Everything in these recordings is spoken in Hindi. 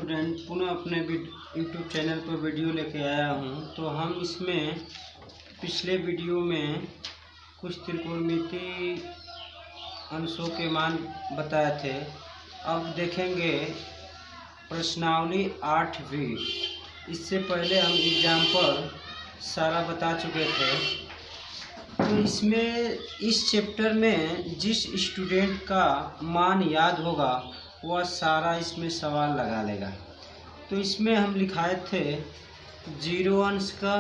स्टूडेंट पुनः अपने यूट्यूब चैनल पर वीडियो लेके आया हूँ। तो हम इसमें पिछले वीडियो में कुछ त्रिकोणमितीय अंशों के मान बताए थे। अब देखेंगे प्रश्नावली 8वीं। इससे पहले हम एग्जाम्पल सारा बता चुके थे। तो इसमें इस चैप्टर में जिस स्टूडेंट का मान याद होगा वह सारा इसमें सवाल लगा लेगा। तो इसमें हम लिखाए थे 0 अंश का,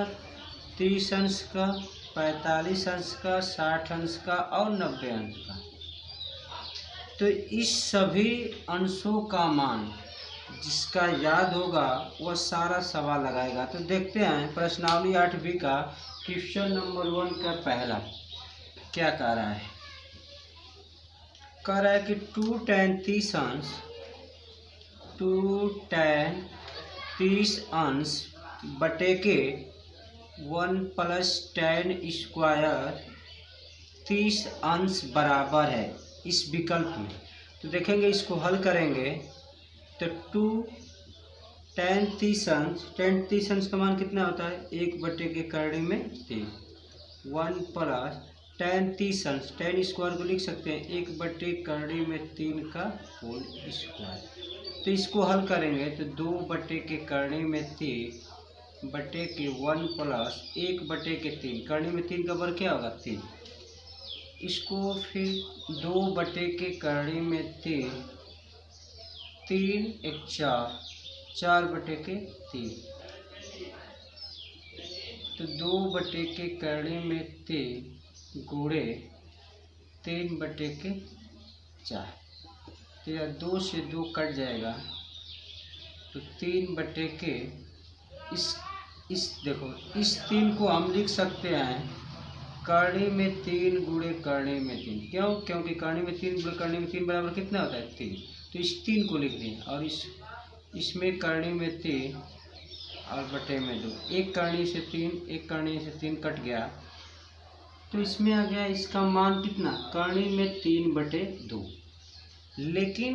30 अंश का, 45 अंश का, 60 अंश का और 90 अंश का। तो इस सभी अंशों का मान जिसका याद होगा वह सारा सवाल लगाएगा। तो देखते हैं प्रश्नावली 8वीं का क्वेश्चन नंबर 1 का पहला क्या कह रहा है। कह रहा है कि 2 tan 30 अंश 2 tan 30 अंश बटे के 1 प्लस tan स्क्वायर 30 अंश बराबर है इस विकल्प में। तो देखेंगे इसको हल करेंगे तो 2 tan 30 अंश, tan 30 अंश का मान कितना होता है 1 बटे के करड़ी में 3, 1 प्लस tan 30 अंश, tan स्क्वायर को लिख सकते हैं 1 बटे करड़ी में 3 का होल स्क्वायर। तो इसको हल करेंगे तो 2 बटे के करड़ी में 3 बटे के 1 प्लस 1 बटे के 3, करड़ी में 3 का वर्ग क्या होगा 3। इसको फिर 2 बटे के करड़ी में 3, 3 1 4, 4 बटे के 3। तो 2 बटे के करड़ी में 3 गुणे 3 बटे के 4। तो यह 2 से 2 कट जाएगा। तो 3 बटे के इस देखो इस 3 को हम लिख सकते हैं करड़ी में 3 गुणे करड़ी में 3। क्यों? क्योंकि करड़ी में 3 गुणे करड़ी में 3 बराबर कितना होता है 3। तो इस 3 को लिख दें और इसमें करड़ी में 3 और बटे में 2, एक करड़ी से 3, एक करड़ी से 3 कट गया। तो इसमें आ गया इसका मान कितना करड़ी में 3 बटे 2। लेकिन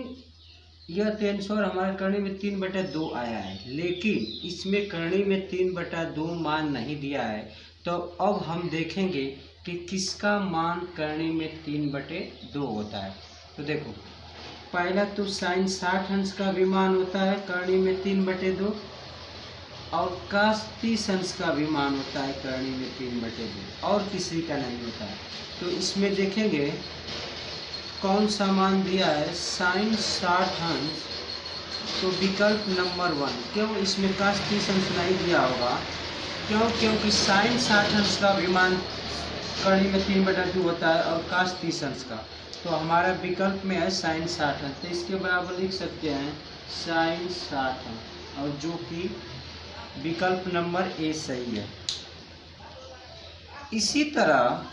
यह तो आंसर हमारे करड़ी में 3 बटे 2 आया है, लेकिन इसमें करड़ी में 3 बटा 2 मान नहीं दिया है। तो अब हम देखेंगे कि किसका मान करड़ी में 3 बटे 2 होता है। तो देखो पहला तो साइन 60 अंश का भी मान होता है करड़ी में 3 बटे 2 और cos 30 अंश का भी मान होता है करड़ी में 3 बटे 2 और किसी का नहीं होता है। तो इसमें देखेंगे कौन सा मान दिया है साइन 60 अंश। तो विकल्प नंबर 1। क्यों? इसमें cos 30 अंश नहीं दिया होगा। क्यों? क्योंकि साइन 60 अंश का भी मान करड़ी में 3 बटा 2 होता है और cos 30 अंश का। तो हमारा विकल्प में है साइन 60 अंश। तो इसके बराबर लिख सकते हैं साइन 60 अंश, और जो कि विकल्प नंबर ए सही है। इसी तरह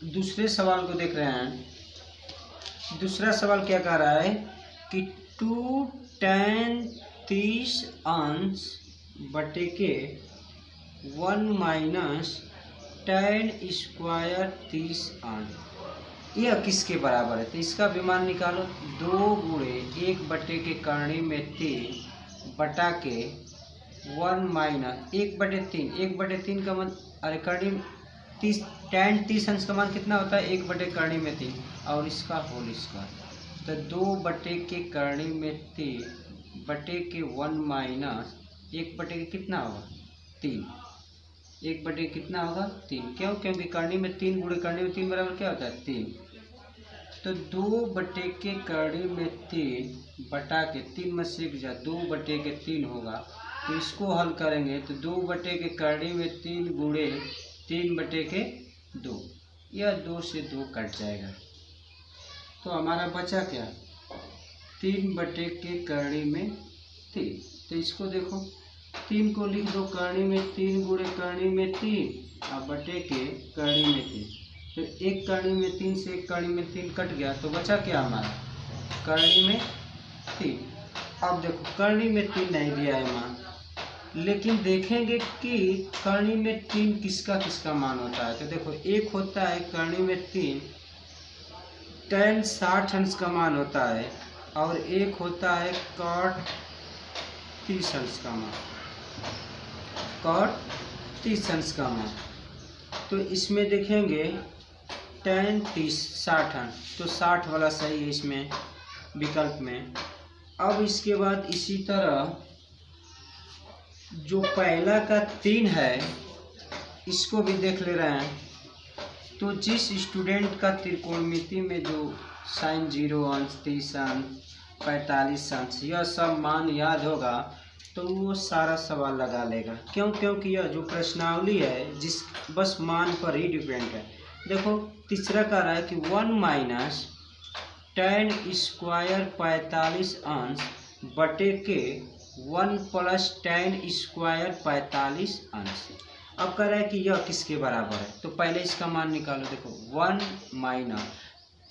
दूसरे सवाल को देख रहे हैं। दूसरा सवाल क्या कह रहा है कि 2 tan 30 अंश बटे के 1 माइनस tan स्क्वायर 30 अंश यह किसके बराबर है। तो इसका भी मान निकालो 2 गुणे 1 बटे के करड़ी में 3 बटा के 1 माइनस 1 बटे 3, 1 बटे 3 का मान अरे करड़ी 30 tan 30 अंश का मान कितना होता है 1 बटे करड़ी में 3 और इसका होल स्क्वायर। तो 2 बटे के करड़ी में 3 बटे के 1 माइनस 1 बटे के कितना होगा 3, 1 बटे कितना होगा 3। क्यों? क्योंकि करड़ी में 3 गुणे करड़ी में 3 बराबर क्या होता है 3। तो 2 बटे के करड़ी में 3 बटा के 3 में से 2 बटे के 3 होगा। तो इसको हल करेंगे तो 2 बटे के करड़ी में 3 गुणे 3 बटे के 2, यह 2 से 2 कट जाएगा। तो हमारा बचा क्या 3 बटे के करड़ी में 3। तो इसको देखो 3 को लिख दो करड़ी में 3 गुणे करड़ी में 3 और बटे के करड़ी में 3। तो एक करड़ी में 3 से एक करड़ी में 3 कट गया। तो बचा क्या हमारा करड़ी में 3। अब देखो करड़ी में 3 नहीं दिया है मान, लेकिन देखेंगे कि करड़ी में 3 किसका किसका मान होता है। तो देखो एक होता है करड़ी में 3 tan 60 अंश का मान होता है और एक होता है कॉट 30 अंश का मान, कॉट 30 अंश का मान। तो इसमें देखेंगे tan 30 60 अंश, तो 60 वाला सही है इसमें विकल्प में। अब इसके बाद इसी तरह जो पहला का 3 है इसको भी देख ले रहे हैं। तो जिस स्टूडेंट का त्रिकोणमिति में जो sin 0 अंश 30 अंश 45 अंश यह सब मान याद होगा तो वो सारा सवाल लगा लेगा। क्यों? क्योंकि यह जो प्रश्नावली है जिस बस मान पर ही डिपेंड है। देखो तीसरा कह रहा है कि 1 माइनस tan स्क्वायर 45 अंश बटे के 1 प्लस tan स्क्वायर 45 अंश। अब कह रहा है कि यह किसके बराबर है, तो पहले इसका मान निकालो। देखो 1 माइनस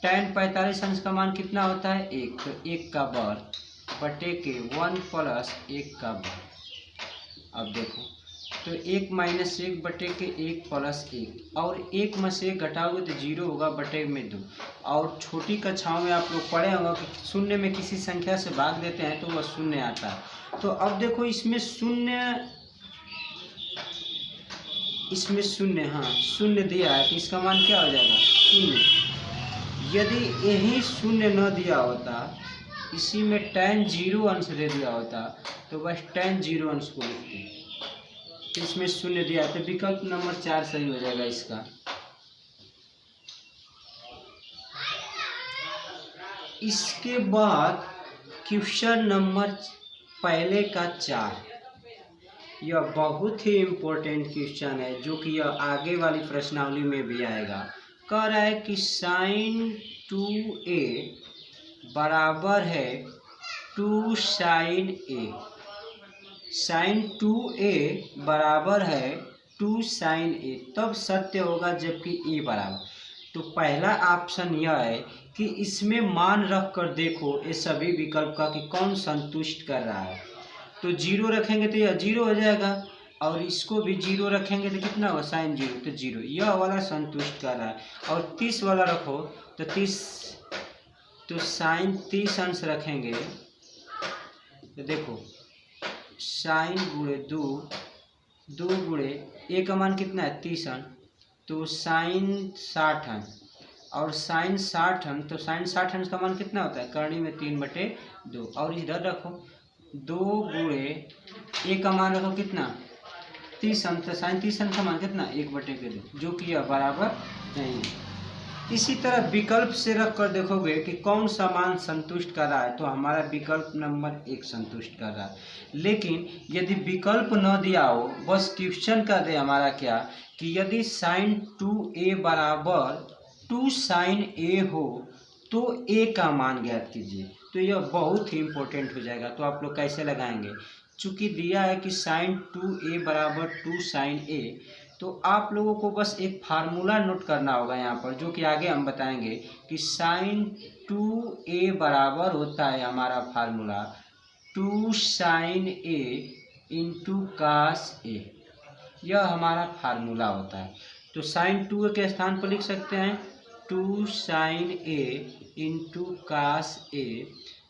tan 45 अंश का मान कितना होता है 1, तो 1 का वर्ग बटे के 1 प्लस 1 का वर्ग। अब देखो तो 1 माइनस 1 बटे के 1 प्लस 1, और 1 में से 1 घटाओगे तो 0 होगा बटे में 2। और छोटी कक्षाओं में आप लोग पढ़े होंगे कि शून्य में किसी संख्या से भाग देते हैं तो वह शून्य आता है। तो अब देखो इसमें शून्य, हाँ शून्य दिया है तो इसका मान क्या हो जाएगा 0। यदि यही शून्य न दिया होता, इसी में tan 0 अंश दे दिया होता तो बस tan 0 अंश को लिखते। तो इसमें शून्य दिया तो विकल्प नंबर 4 सही हो जाएगा इसका। इसके बाद क्वेश्चन नंबर पहले का 4, यह बहुत ही इम्पोर्टेंट क्वेश्चन है जो कि यह आगे वाली प्रश्नावली में भी आएगा। कह रहा है कि sin 2a बराबर है 2 sin a, sin 2a बराबर है 2 sin a तब सत्य होगा जबकि a बराबर। तो पहला ऑप्शन यह है कि इसमें मान रख कर देखो ये सभी विकल्प का कि कौन संतुष्ट कर रहा है। तो 0 रखेंगे तो यह 0 हो जाएगा, और इसको भी 0 रखेंगे तो कितना होगा sin 0, तो 0 यह वाला संतुष्ट कर रहा है। और 30 वाला रखो तो 30, तो sin 30 अंश रखेंगे तो देखो sin गुणे 2 गुणे a का मान कितना है 30 अंश, तो sin 60 अंश, और sin 60 अंश, तो sin 60 अंश का मान कितना होता है करणी में 3/2। और इधर रखो 2 गुणे a का मान रखो कितना 30 अंश, तो sin 30 अंश का मान कितना 1/2, जो कि यह बराबर नहीं है। इसी तरह विकल्प से रख कर देखोगे कि कौन सा मान संतुष्ट कर रहा है, तो हमारा विकल्प नंबर 1 संतुष्ट कर रहा है। लेकिन यदि विकल्प न दिया हो, बस क्वेश्चन का दे हमारा क्या कि यदि sin 2a बराबर 2 sin a हो तो a का मान ज्ञात कीजिए, तो यह बहुत ही इम्पोर्टेंट हो जाएगा। तो आप लोग कैसे लगाएंगे, चूँकि दिया है कि sin 2a बराबर 2 sin a, तो आप लोगों को बस एक फार्मूला नोट करना होगा यहाँ पर, जो कि आगे हम बताएंगे कि sin 2a बराबर होता है हमारा formula 2 sin a into cos a, यह हमारा फार्मूला होता है। तो sin 2a के स्थान पर लिख सकते हैं 2 sin a into cos a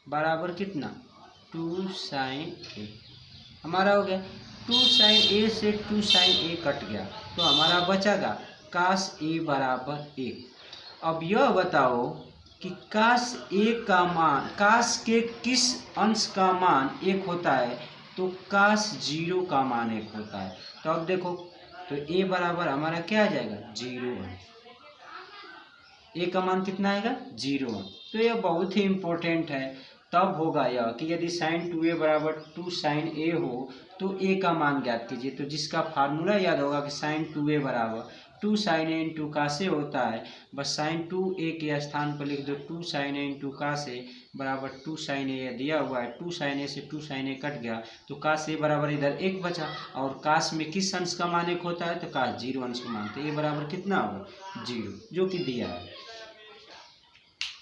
बराबर कितना 2 sin a। हमारा हो गया 2 sin a से 2 sin a कट गया, तो हमारा बचेगा cos a बराबर 1। अब यह बताओ कि cos a का मान, cos के किस अंश का मान 1 होता है, तो cos 0 का मान 1 होता है। तो अब देखो तो a बराबर हमारा क्या आ जाएगा 0 है, a का मान कितना आएगा 0। तो यह बहुत ही इम्पोर्टेंट है। तब होगा यह कि यदि sin 2a बराबर 2 sin a हो तो a का मान ज्ञात कीजिए, तो जिसका फार्मूला याद होगा कि sin 2a बराबर 2 sin a into cos a होता है। बस sin 2a के स्थान पर लिख दो 2 sin a into cos a बराबर 2 sin a दिया हुआ है, 2 sin a से 2 sin a कट गया, तो cos a बराबर इधर 1 बचा, और cos में किस अंश का मान 1 होता है, तो cos 0 अंश का मान, तो a बराबर कितना होगा 0, जो कि दिया है।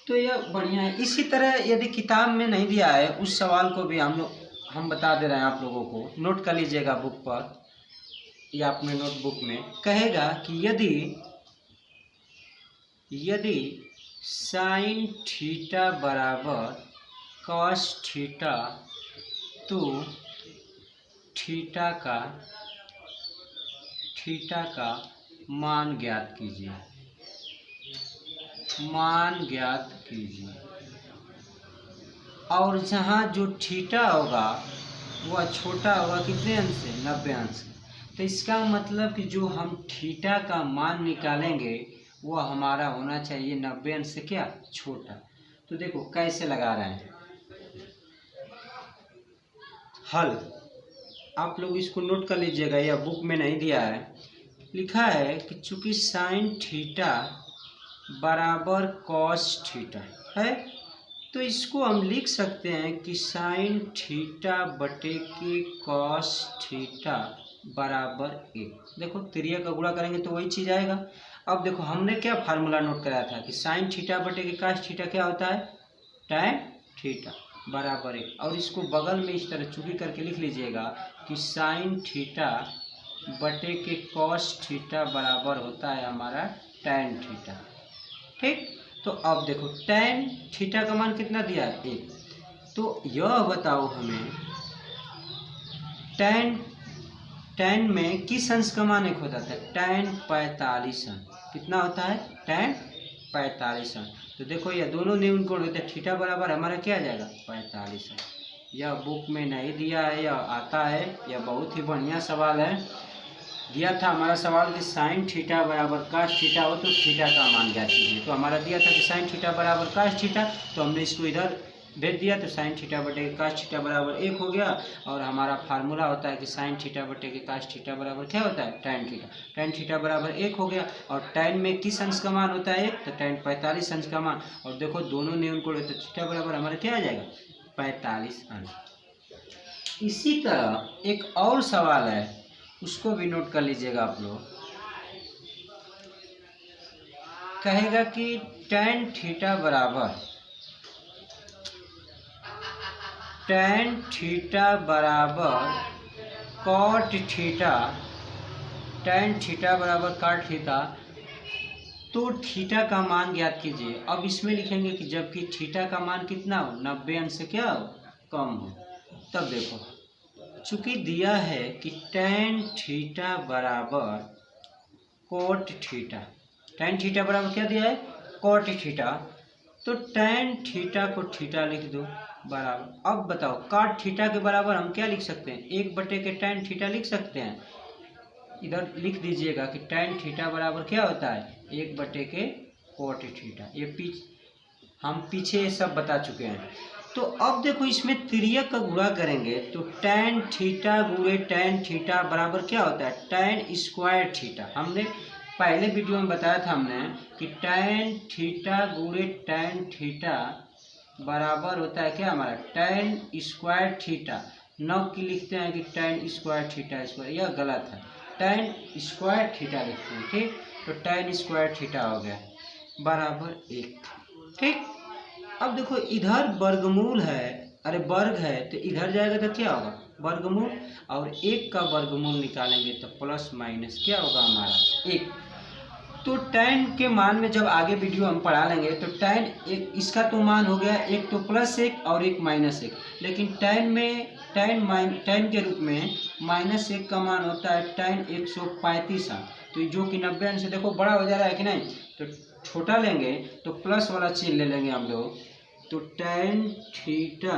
तो यह बढ़िया है। इसी तरह यदि किताब में नहीं दिया है उस सवाल को भी हम बता दे रहे हैं आप लोगों को, नोट कर लीजिएगा बुक पर या अपने नोटबुक में। कहेगा कि यदि sin थीटा बराबर कॉस थीटा, तो थीटा का मान ज्ञात कीजिए, मान ज्ञात कीजिए। और जहाँ जो थीटा होगा वह छोटा होगा कितने अंश से, 90 अंश से। तो इसका मतलब कि जो हम थीटा का मान निकालेंगे वह हमारा होना चाहिए 90 अंश से क्या, छोटा। तो देखो कैसे लगा रहे हैं हल, आप लोग इसको नोट कर लीजिएगा, या बुक में नहीं दिया है। लिखा है कि चूंकि साइन थीटा बराबर कॉस थीटा है, तो इसको हम लिख सकते हैं कि साइन थीटा बटे के कॉस थीटा बराबर 1। देखो तिरिया का गुणा करेंगे तो वही चीज़ आएगा। अब देखो हमने क्या फार्मूला नोट कराया था कि साइन थीटा बटे के कॉस थीटा क्या होता है, tan थीटा बराबर 1। और इसको बगल में इस तरह चुकी करके लिख लीजिएगा कि साइन थीटा बटे के कॉस थीटा बराबर होता है हमारा tan थीटा। ठीक, तो अब देखो tan थीटा का मान कितना दिया है, 1। तो यह बताओ हमें tan में किस अंश का मान 1 होता है, tan 45 अंश। कितना होता है, tan 45 अंश। तो देखो ये दोनों न्यून कोण होते हैं, थीटा बराबर हमारा क्या आ जाएगा, 45 अंश। यह बुक में नहीं दिया है, यह आता है, यह बहुत ही बढ़िया सवाल है। दिया था हमारा सवाल कि साइन थीटा बराबर कॉस थीटा हो तो थीटा का मान ज्ञात कीजिए। तो हमारा दिया था कि साइन थीटा बराबर कॉस थीटा, तो हमने इसको इधर भेज दिया, तो साइन थीटा बटे के कॉस थीटा बराबर 1 हो गया। और हमारा फार्मूला होता है कि साइन थीटा बटे के कॉस थीटा बराबर क्या होता है, tan थीटा। tan थीटा बराबर 1 हो गया। और tan में किस अंश का मान होता है 1, तो tan 45 अंश का मान। और देखो दोनों न्यून कोण होते, थीटा बराबर हमारा क्या आ जाएगा, 45 अंश। इसी तरह एक और सवाल है, उसको भी नोट कर लीजिएगा आप लोग। कहेगा कि tan थीटा बराबर कॉट थीटा, tan थीटा बराबर कॉट थीटा, तो थीटा का मान ज्ञात कीजिए। अब इसमें लिखेंगे कि जबकि थीटा का मान कितना हो, 90 अंश से क्या हो, कम हो। तब देखो चूंकि दिया है कि tan थीटा बराबर कोट थीटा, tan थीटा बराबर क्या दिया है, कोट थीटा, तो tan थीटा को थीटा लिख दो बराबर। अब बताओ कॉट थीटा के बराबर हम क्या लिख सकते हैं, 1 बटे के tan थीटा लिख सकते हैं। इधर लिख दीजिएगा कि tan थीटा बराबर क्या होता है, 1 बटे के कोट थीटा। ये हम पीछे सब बता चुके हैं। तो अब देखो इसमें तिर्यक का गुणा करेंगे तो tan थीटा गुणे tan थीटा बराबर क्या होता है, tan स्क्वायर थीटा। हमने पहले वीडियो में बताया था हमने कि tan थीटा गुणे tan थीटा बराबर होता है क्या हमारा, tan स्क्वायर थीटा। न कि लिखते हैं कि tan स्क्वायर थीटा स्क्वायर, यह गलत है, tan स्क्वायर थीटा लिखते हैं। ठीक, तो tan स्क्वायर थीटा हो गया बराबर 1। ठीक, अब देखो इधर वर्गमूल है, अरे वर्ग है, तो इधर जाएगा तो क्या होगा, वर्गमूल। और 1 का वर्गमूल निकालेंगे तो प्लस माइनस क्या होगा हमारा, 1। तो tan के मान में जब आगे वीडियो हम पढ़ा लेंगे तो tan एक इसका तो मान हो गया, एक तो +1 और एक -1। लेकिन tan के रूप में -1 का मान होता है tan 135 अंश। तो जो कि 90 अंश से देखो बड़ा हो जा रहा है कि नहीं, तो छोटा लेंगे तो प्लस वाला चिन्ह ले लेंगे हम लोग। तो tan थीटा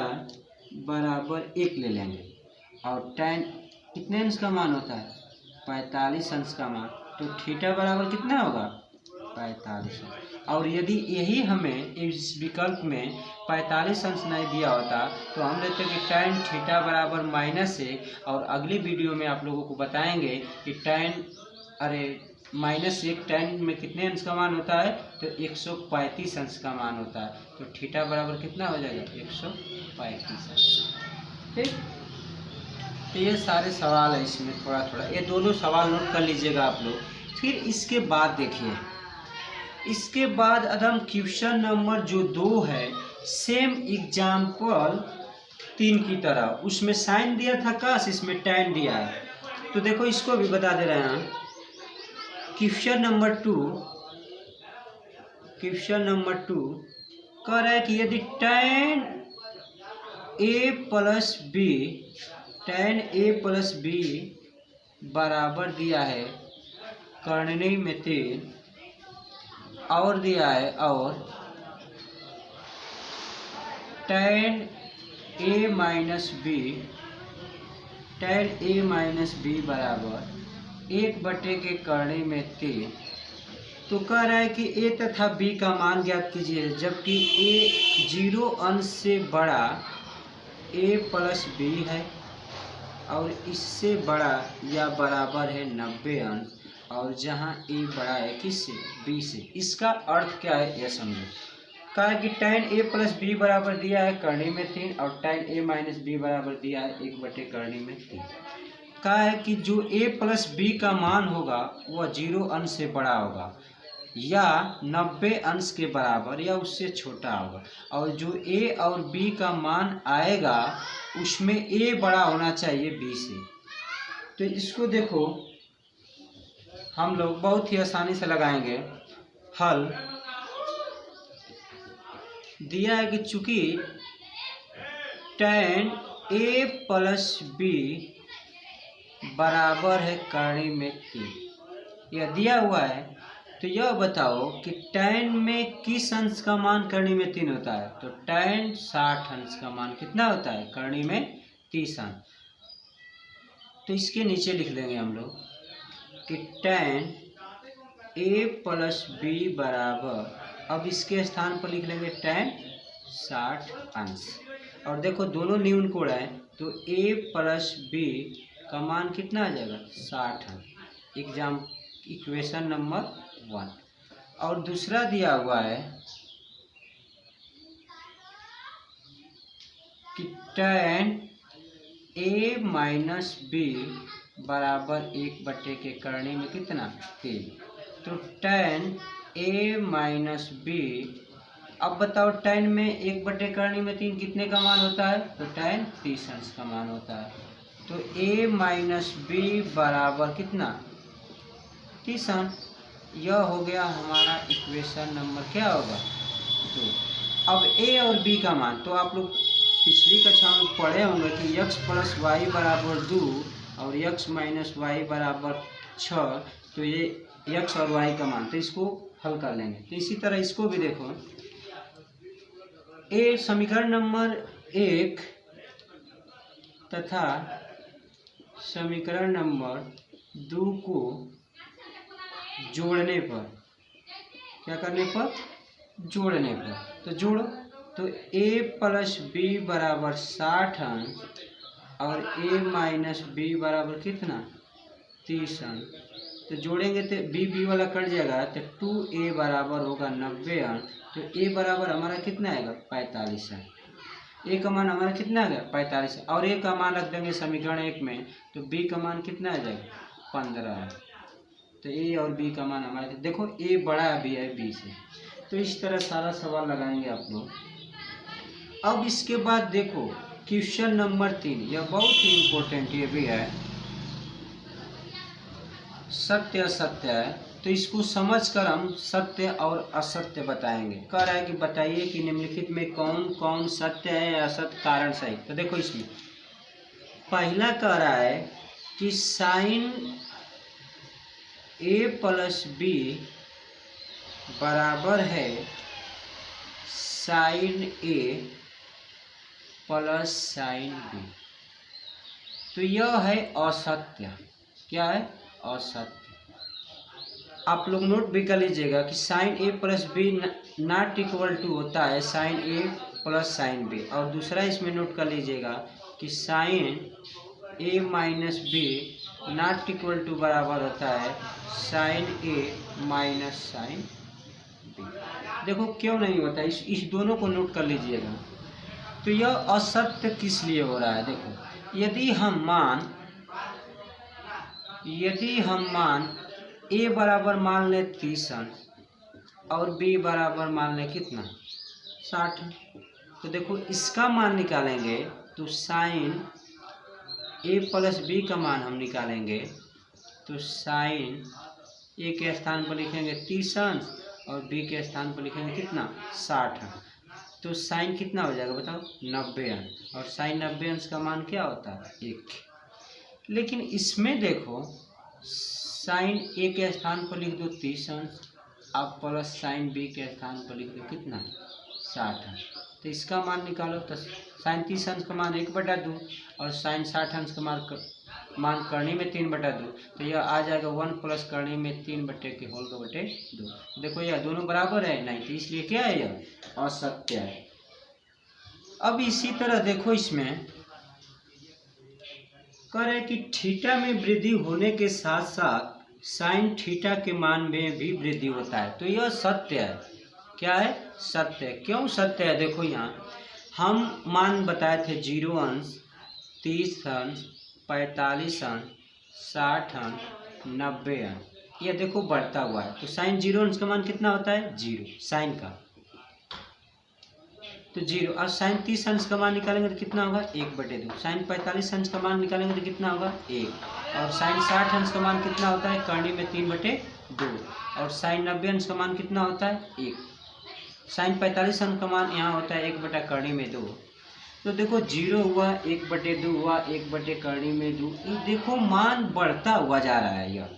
बराबर 1 ले लेंगे। और tan कितने अंश का मान होता है, 45 अंश का मान। तो थीटा बराबर कितना होगा, 45 अंश। और यदि यही हमें इस विकल्प में 45 अंश नहीं दिया होता तो हम लेते कि tan थीटा बराबर -1। और अगली वीडियो में आप लोगों को बताएंगे कि -1 tan में कितने अंश का मान होता है, तो 135 अंश का मान होता है। तो थीटा बराबर कितना हो जाएगा, 135 अंश। ठीक, तो ये सारे सवाल है इसमें, थोड़ा थोड़ा ये दोनों सवाल नोट कर लीजिएगा आप लोग। फिर इसके बाद देखिए, इसके बाद अदम क्वेश्चन नंबर जो 2 है, सेम एग्जाम्पल 3 की तरह, उसमें साइन दिया था कस, इसमें tan दिया है। तो देखो इसको भी बता दे रहे हैं। क्वेश्चन नंबर 2 कह रहा है कि यदि tan ए प्लस बी, tan ए प्लस बी बराबर दिया है कर्णनी में 3 और दिया है, और tan ए माइनस बी, tan ए माइनस बी बराबर 1 के कर्णी में 3। तो कह रहा है कि ए तथा बी का मान ज्ञात कीजिए, जबकि ए 0 अंश से बड़ा ए प्लस बी है और इससे बड़ा या बराबर है 90 अंश, और जहां ए बड़ा है किससे, बी से। इसका अर्थ क्या है यह समझो। कहा कि tan ए प्लस बी बराबर दिया है कर्णी में 3 और tan ए माइनस बी बराबर दिया है 1 कर्णी में 3। कहा है कि जो ए प्लस बी का मान होगा वह 0 अंश से बड़ा होगा या 90 अंश के बराबर या उससे छोटा होगा, और जो ए और बी का मान आएगा उसमें ए बड़ा होना चाहिए बी से। तो इसको देखो हम लोग बहुत ही आसानी से लगाएंगे हल। दिया है कि चूंकि tan ए प्लस बी बराबर है कर्णी में 3, यह दिया हुआ है। तो यह बताओ कि tan में किस अंश का मान कर्णी में 3 होता है। तो tan 60 अंश का मान कितना होता है कर्णी में 30 अंश। तो इसके नीचे लिख लेंगे हम लोग कि tan ए प्लस बी बराबर, अब इसके स्थान पर लिख लेंगे tan 60 अंश। और देखो दोनों न्यून कोण है तो ए प्लस बी का मान कितना आ जाएगा 60 अंश। Equation number 1। और दूसरा दिया हुआ है कि tan ए माइनस बी बराबर 1 के कर्णी में कितना 3। तो tan ए माइनस बी, अब बताओ tan में 1 कर्णी में 3 कितने का मान होता है। तो tan 30 अंश का मान होता है। तो a माइनस बी बराबर कितना 30 अंश। यह हो गया हमारा इक्वेशन नंबर क्या होगा 2। अब a और b का मान, तो आप लोग पिछली कक्षा में पढ़े होंगे कि x प्लस वाई बराबर 2 और x माइनस वाई बराबर 6। तो ये x और y का मान, तो इसको हल कर लेंगे। तो इसी तरह इसको भी देखो, ए समीकरण नंबर 1 तथा समीकरण नंबर 2 को जोड़ने पर, क्या करने पर, जोड़ने पर, तो जोड़ो। तो a प्लस बी बराबर 60 अंश और a माइनस बी बराबर कितना 30 अंश। तो जोड़ेंगे तो b वाला कट जाएगा, तो 2a बराबर होगा 90 अंश। तो a बराबर हमारा कितना आएगा 45 अंश। a का मान हमारा कितना आ गया 45, और a का मान रख देंगे समीकरण 1 में, तो b का मान कितना आ जाएगा 15। तो a और b का मान हमारा, देखो a बड़ा भी है b से। तो इस तरह सारा सवाल लगाएंगे आप लोग। अब इसके बाद देखो क्वेश्चन नंबर 3, यह बहुत ही इम्पोर्टेंट ये भी है, सत्य असत्य है। तो इसको समझकर हम सत्य और असत्य बताएंगे। कह रहा है कि बताइए कि निम्नलिखित में कौन कौन सत्य है या असत्य कारण सही। तो देखो इसमें पहला कह रहा है कि साइन ए प्लस बी बराबर है sine A plus sine B. तो यह है असत्य। क्या है असत्य। आप लोग नोट भी कर लीजिएगा कि sine A plus B not equal to होता है sine A plus sine B. और दूसरा इसमें नोट कर लीजिएगा कि sine A minus B not equal to बराबर होता है sine A minus sine B. देखो क्यों नहीं होता, इस दोनों को नोट कर लीजिएगा। तो यह असत्य किस लिए हो रहा है, देखो यदि हम मान a बराबर मान ले 30 अंश और b बराबर मान ले कितना 60। तो देखो इसका मान निकालेंगे तो साइन a प्लस बी का मान हम निकालेंगे, तो साइन a के स्थान पर लिखेंगे 30 अंश और b के स्थान पर लिखेंगे कितना 60 अंश। तो साइन कितना हो जाएगा बताओ, 90 अंश। और साइन 90 अंश का मान क्या होता है, 1। लेकिन इसमें देखो साइन ए के स्थान पर लिख दो 30 अंश, अब प्लस साइन बी के स्थान पर लिख दो कितना, 60 अंश। तो इसका मान निकालो, तो साइन 30 अंश का मान 1/2 और साइन 60 अंश का मान करनी में 3/2, तो यह आ जाएगा 1 प्लस करनी में 3/2। देखो यह दोनों बराबर है नहीं, तो इसलिए क्या है, यह असत्य है। अब इसी तरह देखो इसमें कह रहे कि थीटा में वृद्धि होने के साथ साथ साइन थीटा के मान में भी वृद्धि होता है, तो यह सत्य है। क्या है, सत्य है। क्यों सत्य है, देखो यहाँ हम मान बताए थे 0 अंश, 30 अंश, 45 अंश, 60 अंश, 90 अंश, यह देखो बढ़ता हुआ है। तो साइन 0 अंश का मान कितना होता है, 0 साइन का, तो 0। और साइन 30 अंश का मान निकालेंगे तो कितना होगा, 1/2। साइन 45 अंश का मान निकालेंगे तो कितना होगा, 1। और साइन 60 अंश का मान कितना होता है, करनी में 3/2। और साइन 90 अंश का मान कितना होता है, 1। साइन 45 अंश का मान यहाँ होता है 1/2। तो देखो 0 हुआ, 1/2 हुआ, 1/2। ये देखो मान बढ़ता हुआ जा रहा है यह।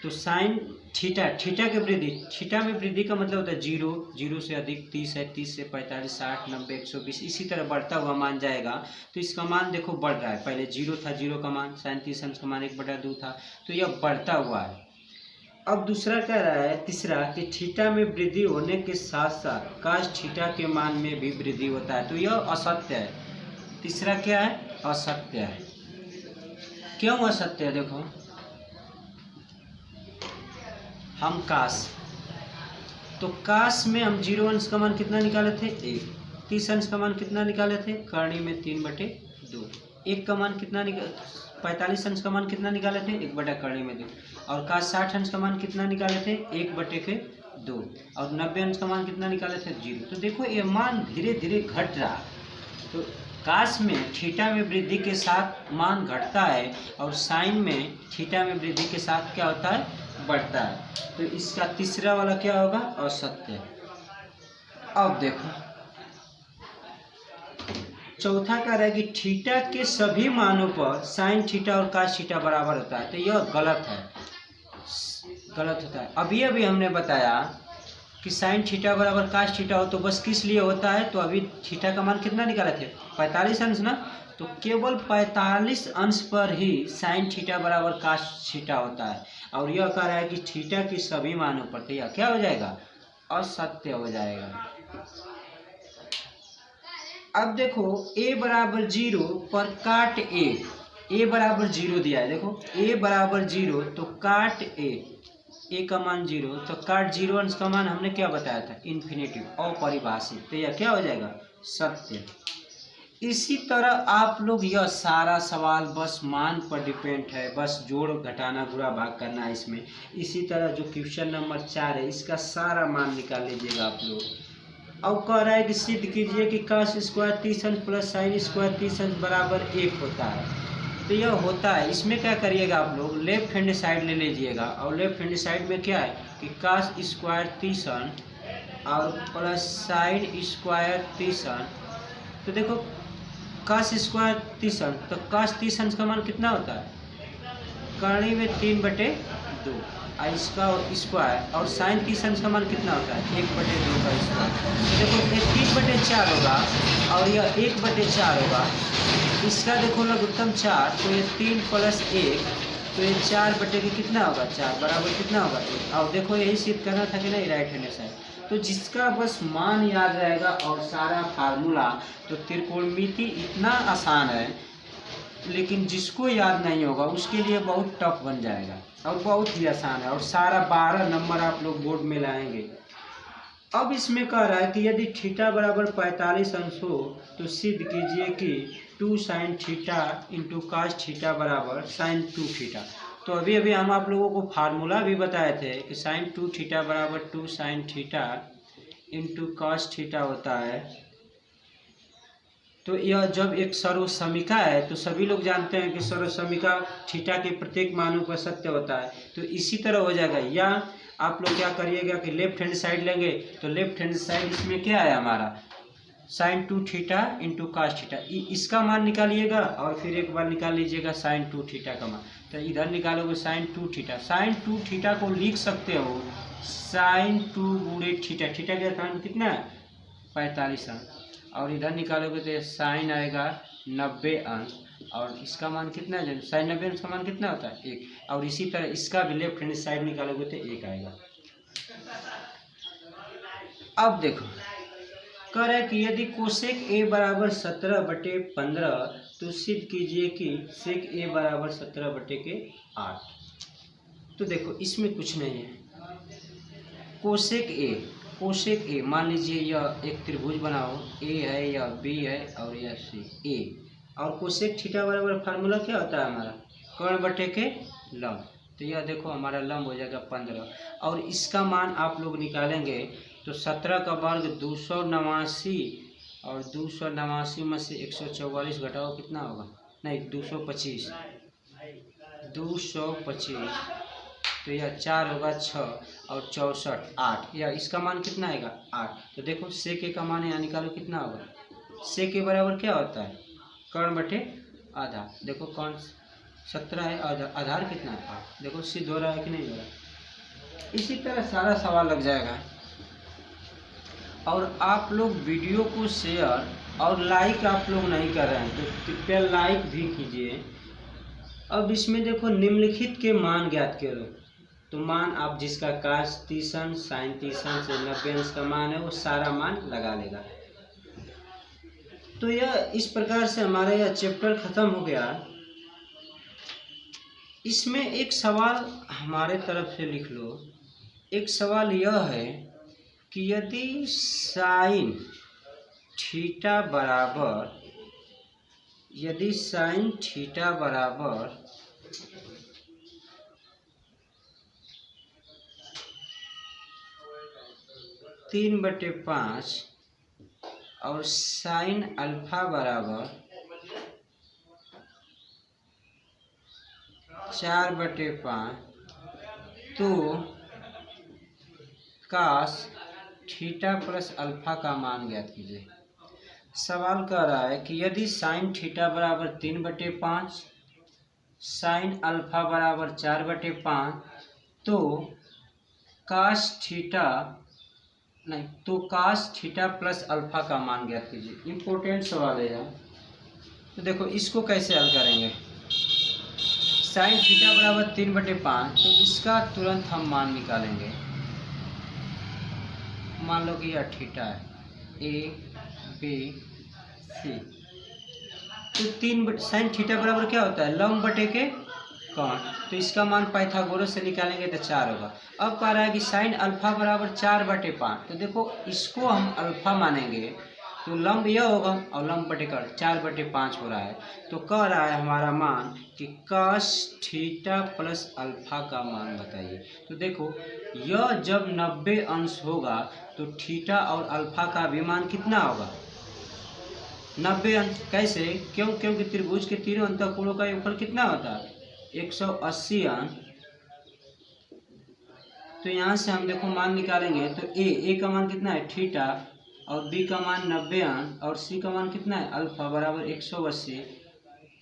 तो साइन थीटा के वृद्धि, थीटा में वृद्धि का मतलब होता है 0 से अधिक, 30 है, 30 से 45, 60, 90, 120, इसी तरह बढ़ता हुआ मान जाएगा। तो इसका मान देखो बढ़ रहा है, पहले 0 था, 0 का मान, साइन 30 अंश का मान 1/2 था, तो यह बढ़ता हुआ है। अब दूसरा कह रहा है, तीसरा, कि थीटा में वृद्धि होने के साथ साथ काश थीटा के मान में भी वृद्धि होता है, तो यह असत्य है। तीसरा क्या है, असत्य है। क्यों असत्य है, देखो हम काश, तो काश में हम 0 अंश का मान कितना निकाले थे, 1। 30 अंश का मान कितना निकाले थे, करनी में 3/2। 1 का मान कितना 45 अंश का मान कितना निकाले थे, 1/2। और काश 60 अंश का मान कितना निकाले थे, 1/2। और 90 अंश का मान कितना निकाले थे, 0। तो देखो ये मान धीरे धीरे घट रहा। तो काश में थीटा में वृद्धि के साथ मान घटता है और साइन में थीटा में वृद्धि के साथ क्या होता है, बढ़ता है। तो इसका तीसरा वाला क्या होगा, असत्य। अब देखो चौथा कह रहा है कि थीटा के सभी मानों पर साइन थीटा और काश थीटा बराबर होता है, तो यह गलत है, गलत होता है। अभी हमने बताया कि साइन थीटा बराबर काश थीटा हो तो बस किस लिए होता है, तो अभी थीटा का मान कितना निकाले थे, 45 अंश ना, तो केवल 45 अंश पर ही साइन थीटा बराबर काश थीटा होता है। और यह कह रहा है कि थीटा के सभी मानों पर, तो यह क्या हो जाएगा, असत्य हो जाएगा। अब देखो a बराबर 0 पर काट a बराबर 0 दिया है। देखो a बराबर 0 तो काट a का मान 0, तो काट 0 अंश का मान हमने क्या बताया था, इन्फिनेटिव, अपरिभाषित, तो यह क्या हो जाएगा, सत्य। इसी तरह आप लोग यह सारा सवाल बस मान पर डिपेंड है, बस जोड़ घटाना गुणा भाग करना है इसमें। इसी तरह जो क्वेश्चन नंबर 4 है इसका सारा मान निकाल लीजिएगा आप लोग। अब कह रहा है कि सिद्ध कीजिए कि काश स्क्वायर 30 अंश प्लस साइन स्क्वायर 30 अंश बराबर 1 होता है, तो यह होता है। इसमें क्या करिएगा आप लोग, लेफ्ट हैंड साइड ले लीजिएगा, और लेफ्ट हैंड साइड में क्या है कि काश स्क्वायर 30 अंश और प्लस साइन स्क्वायर 30 अंश। तो देखो काश स्क्वायर 30 अंश, तो काश 30 अंश का मान कितना होता है, करनी में 3/2, इसका स्क्वायर, और साइन 30 अंश का मान कितना होता है, 1/2 का स्क्वायर। तो देखो ये 3/4 होगा और यह 1/4 होगा। इसका देखो लघुत्तम 4, तो ये 3 + 1, तो ये 4/, कितना होगा, 4 बराबर कितना होगा, 1। और देखो यही सिद्ध करना था कि नहीं, राइट हैंड साइड। तो जिसका बस मान याद रहेगा और सारा फार्मूला, तो त्रिकोणमिति इतना आसान है, लेकिन जिसको याद नहीं होगा उसके लिए बहुत टफ बन जाएगा, और बहुत ही आसान है, और सारा 12 नंबर आप लोग बोर्ड में लाएंगे। अब इसमें कह रहा है कि यदि थीटा बराबर 45 अंश हो तो सिद्ध कीजिए कि 2 sin थीटा इंटू काश थीटा बराबर sin 2 थीटा। तो अभी हम आप लोगों को फार्मूला भी बताए थे कि sin 2 थीटा बराबर 2 sin थीटा इंटू काश थीटा होता है। तो यह जब एक सर्वसमीका है तो सभी लोग जानते हैं कि सर्वसमीका थीटा के प्रत्येक मानों पर सत्य होता है, तो इसी तरह हो जाएगा। या आप लोग क्या करिएगा कि लेफ्ट हैंड साइड लेंगे तो लेफ्ट हैंड साइड इसमें क्या है हमारा sine 2 theta into cos theta, इसका मान निकालिएगा और फिर एक बार निकाल लीजिएगा साइन 2 थीटा का मान। तो इधर निकालोगे साइन 2 थीटा, साइन 2 थीटा को लिख सकते हो साइन 2 गुणे थीटा, थीटा का स्थान कितना है 45 अंश, और इधर निकालोगे तो साइन आएगा 90 अंश, और इसका मान कितना है साइन 90 अंश का मान कितना होता है 1, और इसी तरह इसका भी लेफ्ट हैंड साइड निकालोगे तो 1 आएगा। अब देखो कह रहा है कि यदि कोसेक ए बराबर 17/15 तो सिद्ध कीजिए कि सेक ए बराबर 17/8। तो देखो इसमें कुछ नहीं है, कोसेक ए मान लीजिए यह एक त्रिभुज बनाओ, ए है या बी है और यह सी ए, और कोसेक थीटा बराबर फार्मूला क्या होता है हमारा कर्ण बटे के लंब। तो यह देखो हमारा लंब हो जाएगा 15, और इसका मान आप लोग निकालेंगे तो 17 का वर्ग 289, और 289 में से 144 घटाओ कितना होगा, नहीं 225, तो यह 4 होगा 6 और 64 8, या इसका मान कितना आएगा 8। तो देखो सेक ए का मान यहाँ निकालो कितना होगा, सेक ए बराबर क्या होता है कर्ण बटे आधा, देखो कर्ण 17 है, आधार कितना है 8, देखो सिद्ध हो रहा है कि नहीं हो रहा। इसी तरह सारा सवाल लग जाएगा। और आप लोग वीडियो को शेयर और लाइक आप लोग नहीं कर रहे हैं तो कृपया लाइक भी कीजिए। अब इसमें देखो निम्नलिखित के मान ज्ञात करो, तो मान आप जिसका काश 30 अंश साइन 30 अंश से 90 अंश का मान है वो सारा मान लगा लेगा। तो यह इस प्रकार से हमारा यह चैप्टर खत्म हो गया। इसमें एक सवाल हमारे तरफ से लिख लो। एक सवाल यह है कि यदि साइन थीटा बराबर 3/5 और साइन अल्फा बराबर 4/5 तो काश थीटा प्लस अल्फा का मान ज्ञात कीजिए। सवाल कह रहा है कि यदि साइन थीटा बराबर 3/5 साइन अल्फा बराबर 4/5 तो काश थीटा प्लस अल्फा का मान ज्ञात कीजिए। इम्पोर्टेंट सवाल है यार। तो देखो इसको कैसे हल करेंगे, साइन थीटा बराबर 3/5 तो इसका तुरंत हम मान निकालेंगे। मान लो कि यह थीटा है ए बी सी, तो 3 साइन थीटा बराबर क्या होता है लंब बटे के कर्ण, तो इसका मान पाइथागोरस से निकालेंगे तो 4 होगा। अब कह रहा है कि साइन अल्फा बराबर 4/5, तो देखो इसको हम अल्फा मानेंगे तो लंब यह होगा और लंब बटे कर्ण 4/5 हो रहा है। तो कह रहा है हमारा मान कि काश थीटा प्लस अल्फा का मान बताइए। तो देखो यह जब 90 अंश होगा तो थीटा और अल्फा का भी मान कितना होगा 90 अंश। कैसे, क्योंकि त्रिभुज के तीनों अंतःकोणों का योगफल कितना होता है 180 अंश। तो यहाँ से हम देखो मान निकालेंगे तो ए का मान कितना है थीटा, और बी का मान 90 अंश, और सी का मान कितना है अल्फा बराबर 180।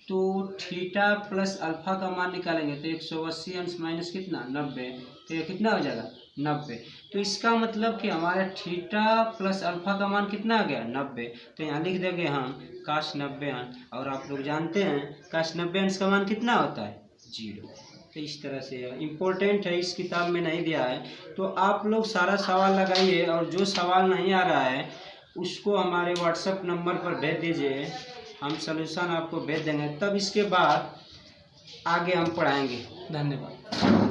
तो थीटा प्लस अल्फा का मान निकालेंगे तो 180 अंश माइनस कितना 90, तो ये कितना हो जाएगा 90। तो इसका मतलब कि हमारा थीटा प्लस अल्फा का मान कितना आ गया 90। तो यहाँ लिख देंगे हम काश 90 अंश, और आप लोग जानते हैं काश 90 अंश का मान कितना होता है 0। तो इस तरह से इम्पोर्टेंट है, इस किताब में नहीं दिया है। तो आप लोग सारा सवाल लगाइए, और जो सवाल नहीं आ रहा है उसको हमारे व्हाट्सएप नंबर पर भेज दीजिए, हम सलूशन आपको भेज देंगे, तब इसके बाद आगे हम पढ़ाएंगे। धन्यवाद।